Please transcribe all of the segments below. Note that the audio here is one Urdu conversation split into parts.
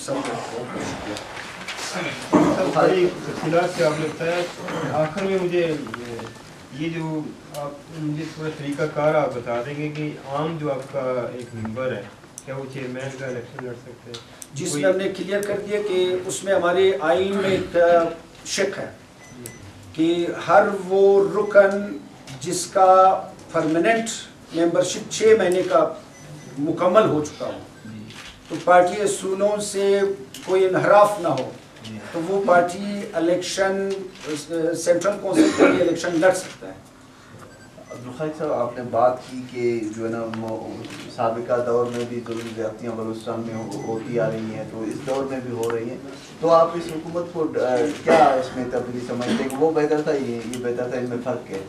سب کا بہت شکریہ. بڑی تفصیلات سے آپ نے بتایا. آخر میں مجھے یہ جو آپ مجھے تھوڑا طریقہ کار آپ بتا دیں گے کہ عام جو آپ کا ایک ممبر ہے کیا وہ چیئرمین کا الیکشن لڑ سکتے ہیں؟ جس میں ہم نے کلیئر کر دیا کہ اس میں ہمارے آئین میں ایک شک ہے کہ ہر وہ رکن جس کا پرماننٹ ممبرشپ 6 مہینے کا مکمل ہو چکا ہو تو پارٹی اصولوں سے کوئی انحراف نہ ہو تو وہ پارٹی الیکشن سینٹرل کونسل کے لیے الیکشن لڑ سکتا ہے. عبدالخالق صاحب آپ نے بات کی کہ جو ہے نا سابقہ دور میں بھی ظلم زیادتیاں بلوچستان میں ہوتی آ رہی ہیں تو اس دور میں بھی ہو رہی ہیں, تو آپ اس حکومت کو کیا اس میں تبدیلی سمجھتے ہیں کہ وہ بہتر تھا یہ بہتر تھا, ان میں فرق ہے؟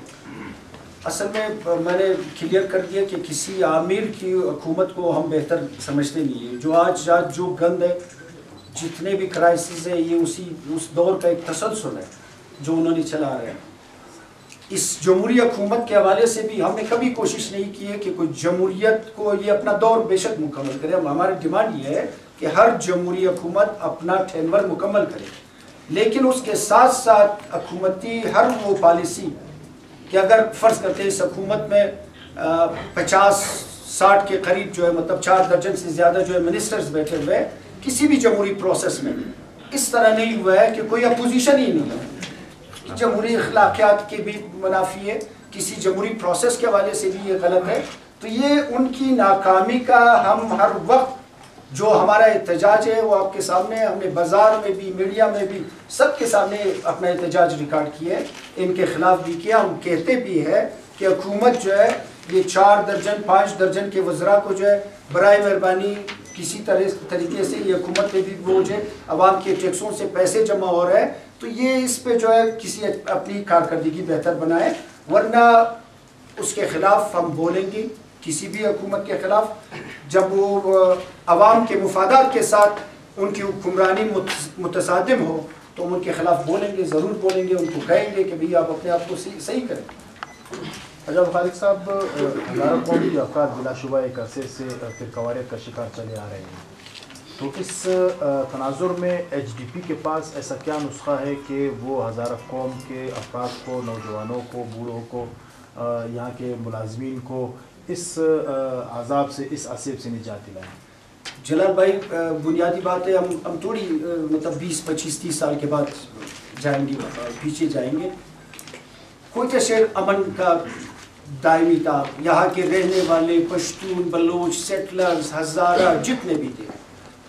اصل میں نے کلیئر کر دیا کہ کسی عامر کی حکومت کو ہم بہتر سمجھتے نہیں ہیں. جو آج جو گند ہے, جتنے بھی کرائسس ہیں, یہ اس دور کا ایک تسلسل ہے جو انہوں نے چلا رہے ہیں. اس جمہوری حکومت کے حوالے سے بھی ہم نے کبھی کوشش نہیں کی ہے کہ کوئی جمہوریت کو یہ اپنا دور بے شک مکمل کرے. ہماری ڈیمانڈ یہ ہے کہ ہر جمہوری حکومت اپنا ٹینور مکمل کرے, لیکن اس کے ساتھ ساتھ حکومتی ہر وہ پالیسی کہ اگر فرض کرتے ہیں اس حکومت میں 50-60 کے قریب جو ہے مطلب 4 درجن سے زیادہ جو ہے منسٹرز بیٹھے ہوئے, کسی بھی جمہوری پروسیس میں اس طرح نہیں ہوا ہے کہ کوئی اپوزیشن ہی نہیں ہے. جمہوری اخلاقیات کے بھی منافی ہے, کسی جمہوری پروسیس کے حوالے سے بھی یہ غلط ہے. تو یہ ان کی ناکامی کا ہم ہر وقت جو ہمارا احتجاج ہے وہ آپ کے سامنے, ہم نے بازار میں بھی میڈیا میں بھی سب کے سامنے اپنا احتجاج ریکارڈ کیا ہے, ان کے خلاف بھی کیا. ہم کہتے بھی ہے کہ حکومت جو ہے یہ 4 درجن 5 درجن کے وزراء کو جو ہے برائے مہربانی کسی طریقے سے یہ حکومت میں بھی وہ جو ہے عوام کے ٹیکسوں سے پیسے جمع ہو رہے ہیں, تو یہ اس پہ جو ہے کسی اپنی کارکردگی بہتر بنائے, ورنہ اس کے خلاف ہم بولیں گے. کسی بھی حکومت کے خلاف جب وہ عوام کے مفادات کے ساتھ ان کی حکمرانی متصادم ہو تو ہم ان کے خلاف بولیں گے, ضرور بولیں گے, ان کو کہیں گے کہ بھئی آپ اپنے آپ کو صحیح کریں. اچھا خالق صاحب, ہزارہ قوم کے افراد بلا شبہ ایک عرصے سے فرقواریت کا شکار چلے آ رہے ہیں, تو اس تناظر میں ایچ ڈی پی کے پاس ایسا کیا نسخہ ہے کہ وہ ہزارہ قوم کے افراد کو, نوجوانوں کو, بوڑھوں کو, یہاں کے ملازمین کو اس عذاب سے, اس عذاب سے نجات دلائیں؟ جلال بھائی, بنیادی بات ہے ہم تھوڑی مطلب 20-25-30 سال کے بعد جائیں گے, پیچھے جائیں گے. کوئٹہ شہر امن کا دائمی تھا. یہاں کے رہنے والے پشتون, بلوچ, سیٹلرز, ہزارہ جتنے بھی تھے,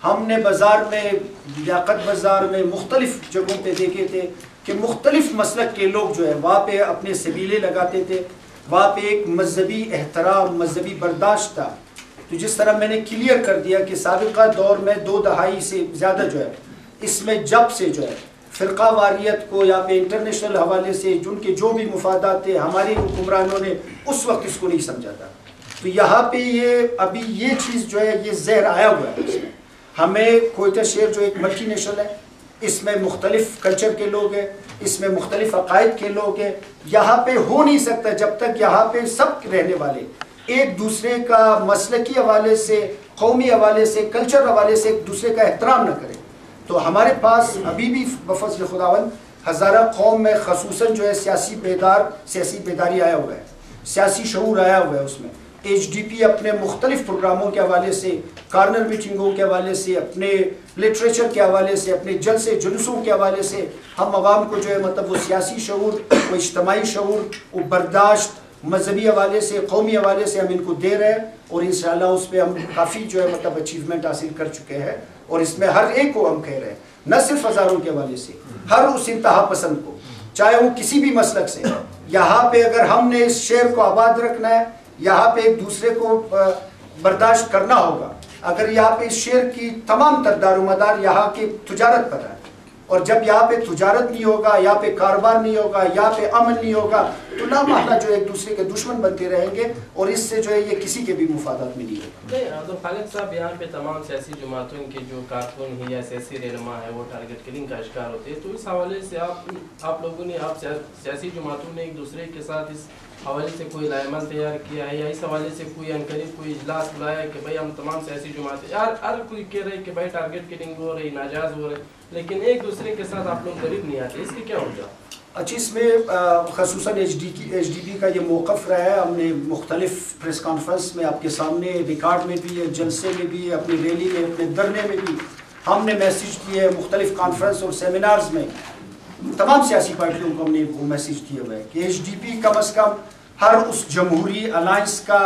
ہم نے بازار میں, لیاقت بازار میں, مختلف جگہوں پہ دیکھے تھے کہ مختلف مسلک کے لوگ جو ہے وہاں پہ اپنے سبیلے لگاتے تھے. وہاں پہ ایک مذہبی احترام, مذہبی برداشت تھا. تو جس طرح میں نے کلیئر کر دیا کہ سابقہ دور میں 2 دہائی سے زیادہ جو ہے اس میں جب سے جو ہے فرقہ واریت کو یا پہ انٹرنیشنل حوالے سے جن کے جو بھی مفادات تھے ہمارے حکمرانوں نے اس وقت اس کو نہیں سمجھا تھا. تو یہاں پہ یہ ابھی یہ چیز جو ہے یہ زہر آیا ہوا ہے اس میں. ہمیں کوئٹہ شہر جو ایک ملٹی نیشنل ہے, اس میں مختلف کلچر کے لوگ ہیں, اس میں مختلف عقائد کے لوگ ہیں. یہاں پہ ہو نہیں سکتا جب تک یہاں پہ سب رہنے والے ایک دوسرے کا مسلکی حوالے سے, قومی حوالے سے, کلچر حوالے سے ایک دوسرے کا احترام نہ کریں. تو ہمارے پاس ابھی بھی بفضل خداوند ہزارہ قوم میں خصوصاً جو ہے سیاسی بیداری آیا ہوا ہے, سیاسی شعور آیا ہوا ہے. اس میں ایچ ڈی پی اپنے مختلف پروگراموں کے حوالے سے, کارنر میٹنگوں کے حوالے سے, اپنے لٹریچر کے حوالے سے, اپنے جلسے جلوسوں کے حوالے سے ہم عوام کو جو ہے مطلب وہ سیاسی شعور, وہ اجتماعی شعور, وہ برداشت, مذہبی حوالے سے, قومی حوالے سے ہم ان کو دے رہے ہیں. اور انشاءاللہ اس پہ ہم کافی جو ہے مطلب اچیومنٹ حاصل کر چکے ہیں. اور اس میں ہر ایک کو ہم کہہ رہے ہیں, نہ صرف ہزاروں کے حوالے سے, ہر اس انتہا پسند کو, چاہے وہ کسی بھی مسلک سے, یہاں پہ اگر ہم نے اس شہر کو آباد رکھنا ہے, یہاں پہ ایک دوسرے کو برداشت کرنا ہوگا. اگر یہاں پہ اس شہر کی تمام تر دار و مدار یہاں کی تجارت پر ہے, اور جب یہاں پہ تجارت نہیں ہوگا, یہاں پہ کاروبار نہیں ہوگا, یہاں پہ امن نہیں ہوگا, تو لامحالہ جو ایک دوسرے کے دشمن بنتے رہیں گے اور اس سے جو ہے یہ کسی کے بھی مفادات میں نہیں ہے. عبد خالق صاحب یہاں پہ تمام سیاسی جماعتوں کے جو کارکن ہیں یا سیاسی رہنما ہے وہ ٹارگٹ کلنگ کا شکار ہوتے ہیں, تو اس حوالے سے آپ لوگوں نے سیاسی جماعتوں نے ایک دوسرے کے ساتھ اس حوالے سے کوئی رائے عمل تیار کیا ہے یا اس حوالے سے کوئی عنقریب کوئی اجلاس بلایا ہے کہ بھائی ہم تمام سیاسی جماعتیں ہر کوئی کہہ رہے کہ بھائی ٹارگٹ کلنگ ہو رہی, ناجائز ہو رہے, لیکن ایک دوسرے کے ساتھ آپ لوگ قریب نہیں آتے, اس کی کیا وجہ؟ اچھا, اس میں خصوصاً ایچ ڈی پی کا یہ موقف رہا ہے. ہم نے مختلف پریس کانفرنس میں آپ کے سامنے ریکارڈ میں بھی ہے, جلسے میں بھی ہے, اپنی ریلی میں, اپنے دھرنے میں بھی ہم نے میسیج دیے ہے, مختلف کانفرنس اور سیمینارز میں تمام سیاسی پارٹیوں کو ہم نے وہ میسیج دیے ہوئے کہ ایچ ڈی پی کم از کم ہر اس جمہوری الائنس کا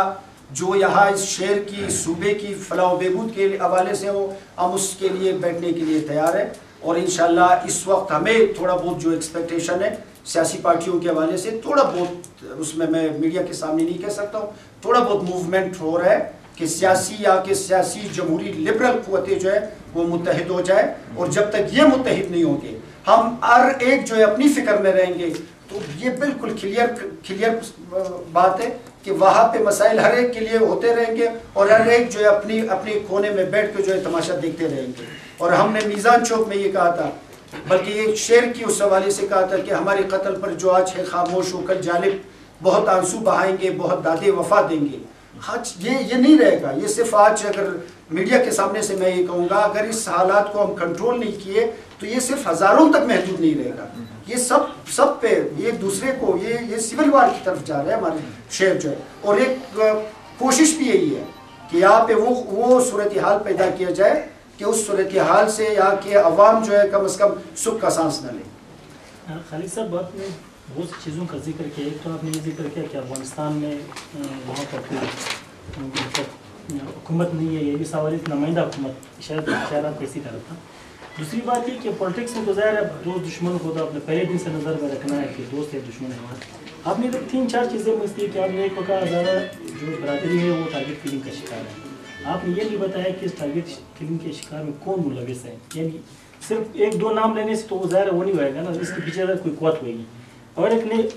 جو یہاں اس شہر کی صوبے کی فلاح و بہبود کے حوالے سے ہو, ہم اس کے لیے بیٹھنے کے لیے تیار ہیں. اور انشاءاللہ اس وقت ہمیں تھوڑا بہت جو ایکسپیکٹیشن ہے سیاسی پارٹیوں کے حوالے سے تھوڑا بہت, اس میں میڈیا کے سامنے نہیں کہہ سکتا ہوں, تھوڑا بہت موومنٹ ہو رہا ہے کہ سیاسی جمہوری لبرل قوتیں جو ہے وہ متحد ہو جائے. اور جب تک یہ متحد نہیں ہوں گے, ہم ہر ایک جو ہے اپنی فکر میں رہیں گے, تو یہ بالکل کلیئر بات ہے کہ وہاں پہ مسائل ہر ایک کے لیے ہوتے رہیں گے اور ہر ایک جو ہے اپنی کونے میں بیٹھ کے جو ہے تماشا دیکھتے رہیں گے. اور ہم نے میزان چوک میں یہ کہا تھا, بلکہ یہ شعر کی اس حوالے سے کہا تھا کہ ہمارے قتل پر جو آج ہے خاموش ہو کر جالب, بہت آنسو بہائیں گے, بہت دادے وفا دیں گے. آج یہ نہیں رہے گا. یہ صرف آج اگر میڈیا کے سامنے سے میں یہ کہوں گا, اگر اس حالات کو ہم کنٹرول نہیں کیے تو یہ صرف ہزاروں تک محدود نہیں رہے گا. یہ سب پہ ایک دوسرے کو یہ سول وار کی طرف جا رہا ہے ہمارے شہر جو ہے. اور ایک کوشش بھی یہی ہے کہ یہاں پہ وہ صورتحال پیدا کیا جائے کہ اس صورتحال سے یہاں کے عوام جو ہے کم از کم سکھ کا سانس نہ لے. خالد صاحب, آپ نے بہت سی چیزوں کا ذکر کیا. ایک تو آپ نے یہ ذکر کیا کہ افغانستان میں وہاں پر کوئی حکومت نہیں ہے, یہ بھی سوال نمائندہ حکومت شاید خیالات کیسی طرح تھا. دوسری بات یہ کہ پولیٹکس میں تو ظاہر ہے دوست دشمن کو تو آپ نے پہلے دن سے نظر میں رکھنا ہے کہ دوست ہے دشمن ہے ہمارا. آپ نے 3-4 چیزیں مجھتی ہے کہ آپ نے ایک وقت زیادہ جو برادری ہے وہ ٹارگٹ کلنگ کا شکار ہے. آپ نے یہ نہیں بتایا کہ اس ٹارگٹ کلنگ کے شکار میں کون ملوث ہے. یعنی صرف 1-2 نام لینے سے تو وہ ظاہر وہ نہیں ہوئے گا نا, اس کے پیچھے کوئی قوت ہوئے گی. اور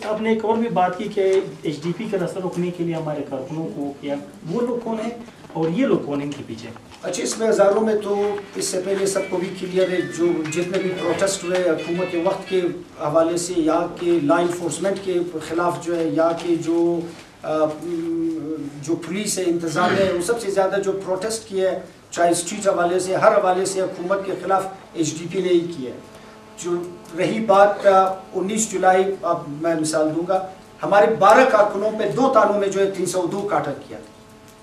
آپ نے ایک اور بھی بات کی کہ ایچ ڈی پی کا رسر روکنے کے لیے ہمارے کارکنوں کو کیا, وہ لوگ کون ہیں اور یہ لوگ کون ہیں ان کے پیچھے؟ اچھا, اس میں ہزاروں میں تو اس سے پہلے سب کو بھی کلیئر ہے, جو جتنے بھی پروٹیسٹ ہوئے حکومت وقت کے حوالے سے, یہاں کے لا انفورسمنٹ کے خلاف جو ہے, یہاں کے جو پولیس ہے, انتظام ہے, وہ سب سے زیادہ جو پروٹیسٹ کیا ہے چاہے اسٹریٹ حوالے سے, ہر حوالے سے حکومت کے خلاف ایچ ڈی پی نے ہی کیا ہے. جو رہی بات 19 جولائی, اب میں مثال دوں گا, ہمارے 12 کارکنوں پہ 2 تانوں میں جو ہے 302 کاٹا کیا.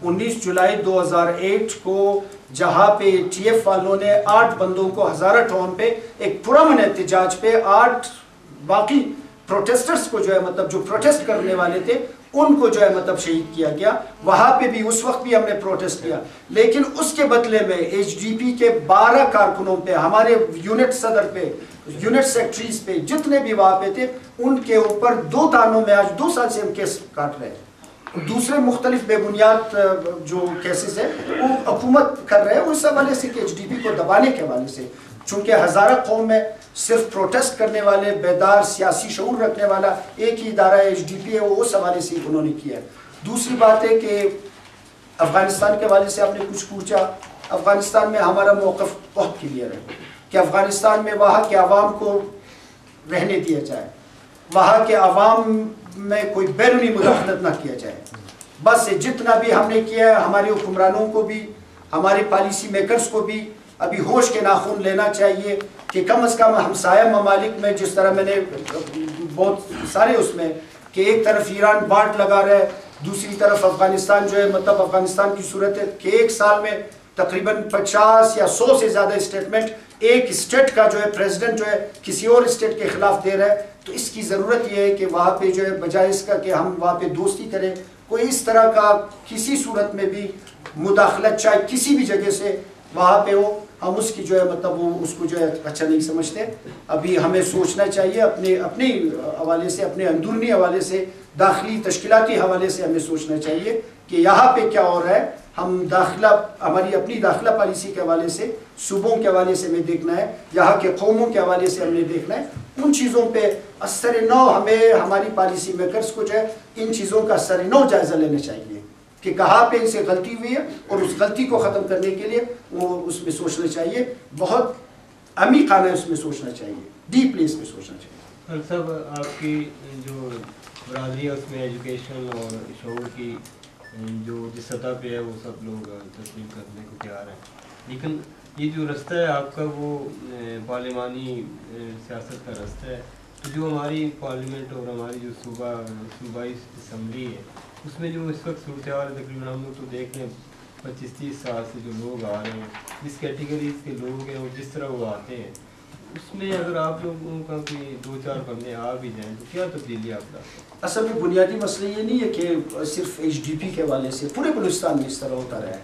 19 جولائی 2008 کو جہاں پہ ٹی ایف والوں نے 8 بندوں کو ہزارہ ٹاؤن پہ ایک پرامن احتجاج پہ 8 باقی پروٹیسٹرز کو جو ہے مطلب جو پروٹیسٹ کرنے والے تھے ان کو جو ہے مطلب شہید کیا گیا. وہاں پہ بھی اس وقت بھی ہم نے پروٹیسٹ کیا, لیکن اس کے بدلے میں ایچ ڈی پی کے 12 کارکنوں پہ, ہمارے یونٹ صدر پہ, یونٹ سیکٹریز پہ, جتنے بھی وہاں پہ تھے, ان کے اوپر 2 تانوں میں آج 2 سال سے ہم کیس کاٹ رہے ہیں. دوسرے مختلف بے بنیاد جو کیسز ہیں وہ حکومت کر رہے ہیں اس حوالے سے کہ ایچ ڈی پی کو دبانے کے حوالے سے, چونکہ ہزارہ قوم میں صرف پروٹیسٹ کرنے والے, بیدار سیاسی شعور رکھنے والا ایک ہی ادارہ ایچ ڈی پی ہے, وہ اس حوالے سے انہوں نے کیا ہے. دوسری بات ہے کہ افغانستان کے حوالے سے آپ نے کچھ پوچھا. افغانستان میں ہمارا موقف بہت کلیئر ہے کہ افغانستان میں وہاں کے عوام کو رہنے دیا جائے, وہاں کے عوام میں کوئی بیرونی مداخلت نہ کیا جائے. بس جتنا بھی ہم نے کیا ہے, ہمارے حکمرانوں کو بھی, ہمارے پالیسی میکرز کو بھی ابھی ہوش کے ناخن لینا چاہیے کہ کم از کم ہمسایہ ممالک میں, جس طرح میں نے بہت سارے اس میں کہ ایک طرف ایران بانٹ لگا رہا ہے, دوسری طرف افغانستان جو ہے مطلب افغانستان کی صورت ہے کہ ایک سال میں تقریباً 50 یا 100 سے زیادہ اسٹیٹمنٹ ایک اسٹیٹ کا جو ہے پریزیڈنٹ جو ہے کسی اور اسٹیٹ کے خلاف دے رہا ہے. تو اس کی ضرورت یہ ہے کہ وہاں پہ جو ہے بجائے اس کا کہ ہم وہاں پہ دوستی کریں, کوئی اس طرح کا کسی صورت میں بھی مداخلت چاہے کسی بھی جگہ سے وہاں پہ ہو, ہم اس کی جو ہے مطلب وہ اس کو جو ہے اچھا نہیں سمجھتے. ابھی ہمیں سوچنا چاہیے اپنے حوالے سے, اپنے اندرونی حوالے سے, داخلی تشکیلاتی حوالے سے ہمیں سوچنا چاہیے کہ یہاں پہ کیا ہو رہا ہے. ہم داخلہ ہماری اپنی داخلہ پالیسی کے حوالے سے، صوبوں کے حوالے سے ہمیں دیکھنا ہے، یہاں کے قوموں کے حوالے سے ہم نے دیکھنا ہے. ان چیزوں پہ اثر نو ہمیں ہماری پالیسی میکرز کو جو ہے ان چیزوں کا اثر نو جائزہ لینا چاہیے کہ کہاں پہ ان سے غلطی ہوئی ہے، اور اس غلطی کو ختم کرنے کے لیے وہ اس میں سوچنا چاہیے. بہت عمیقانہ اس میں سوچنا چاہیے، ڈیپلی اس میں سوچنا چاہیے. صاحب آپ کی جو برادری ہے اس میں ایجوکیشن اور شعور کی جو جس سطح پہ ہے وہ سب لوگ تسلیم کرنے کو تیار ہیں، لیکن یہ جو رستہ ہے آپ کا وہ پارلیمانی سیاست کا رستہ ہے. تو جو ہماری پارلیمنٹ اور ہماری جو صوبائی اسمبلی ہے اس میں جو اس وقت صورتحال ہے، تقریباً ہم لوگ تو دیکھ لیں 25-30 سال سے جو لوگ آ رہے ہیں، جس کیٹیگریز کے لوگ ہیں اور جس طرح وہ آتے ہیں، اس میں اگر آپ لوگوں کا کوئی 2-4 بندے آ بھی جائیں تو کیا تبدیلی آپ لاتے ہیں؟ اصل میں بنیادی مسئلہ یہ نہیں ہے کہ صرف ایچ ڈی پی کے حوالے سے پورے بلوچستان میں اس طرح ہوتا رہا ہے.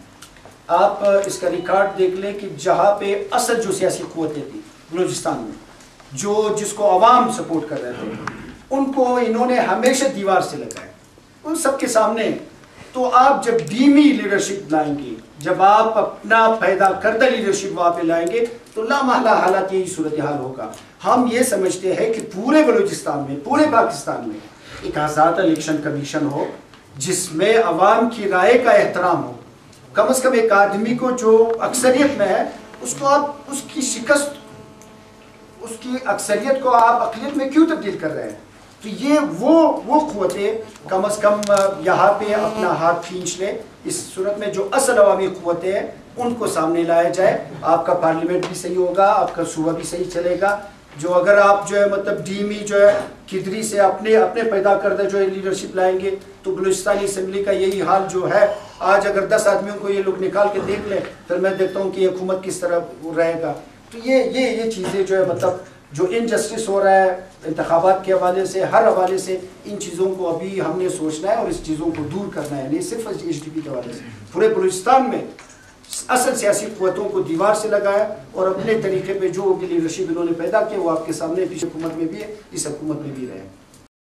آپ اس کا ریکارڈ دیکھ لیں کہ جہاں پہ اصل جو سیاسی قوتیں تھیں بلوچستان میں، جس کو عوام سپورٹ کر رہے تھے، ان کو انہوں نے ہمیشہ دیوار سے لگایا ان سب کے سامنے. تو آپ جب دھیمی لیڈرشپ لائیں گے، جب آپ اپنا پیدا کردہ لیڈرشپ وہاں پہ لائیں گے تو لامحالہ حالات یہی صورتحال ہوگا. ہم یہ سمجھتے ہیں کہ پورے بلوچستان میں، پورے پاکستان میں ایک آزاد الیکشن کمیشن ہو جس میں عوام کی رائے کا احترام ہو. کم از کم ایک آدمی کو جو اکثریت میں ہے اس کو آپ اس کی شکست، اس کی اکثریت کو آپ اقلیت میں کیوں تبدیل کر رہے ہیں؟ تو یہ وہ قوتیں کم از کم یہاں پہ اپنا ہاتھ کھینچ لیں. اس صورت میں جو اصل عوامی قوتیں ہیں ان کو سامنے لایا جائے. آپ کا پارلیمنٹ بھی صحیح ہوگا، آپ کا صوبہ بھی صحیح چلے گا. جو اگر آپ جو ہے مطلب ڈیمی جو ہے کدری سے اپنے پیدا کردہ جو ہے لیڈرشپ لائیں گے تو بلوچستانی اسمبلی کا یہی حال جو ہے آج اگر 10 آدمیوں کو یہ لوگ نکال کے دیکھ لیں پھر میں دیکھتا ہوں کہ یہ حکومت کس طرح رہے گا. تو یہ چیزیں جو ہے مطلب جو انجسٹس ہو رہا ہے انتخابات کے حوالے سے، ہر حوالے سے ان چیزوں کو ابھی ہم نے سوچنا ہے اور اس چیزوں کو دور کرنا ہے. نہیں صرف ایچ ڈی پی کے حوالے سے، پورے بلوچستان میں اصل سیاسی قوتوں کو دیوار سے لگایا اور اپنے طریقے پہ جو لیڈرشپ انہوں نے پیدا کیا وہ آپ کے سامنے پیچھے حکومت میں بھی ہے، اس حکومت میں بھی رہے.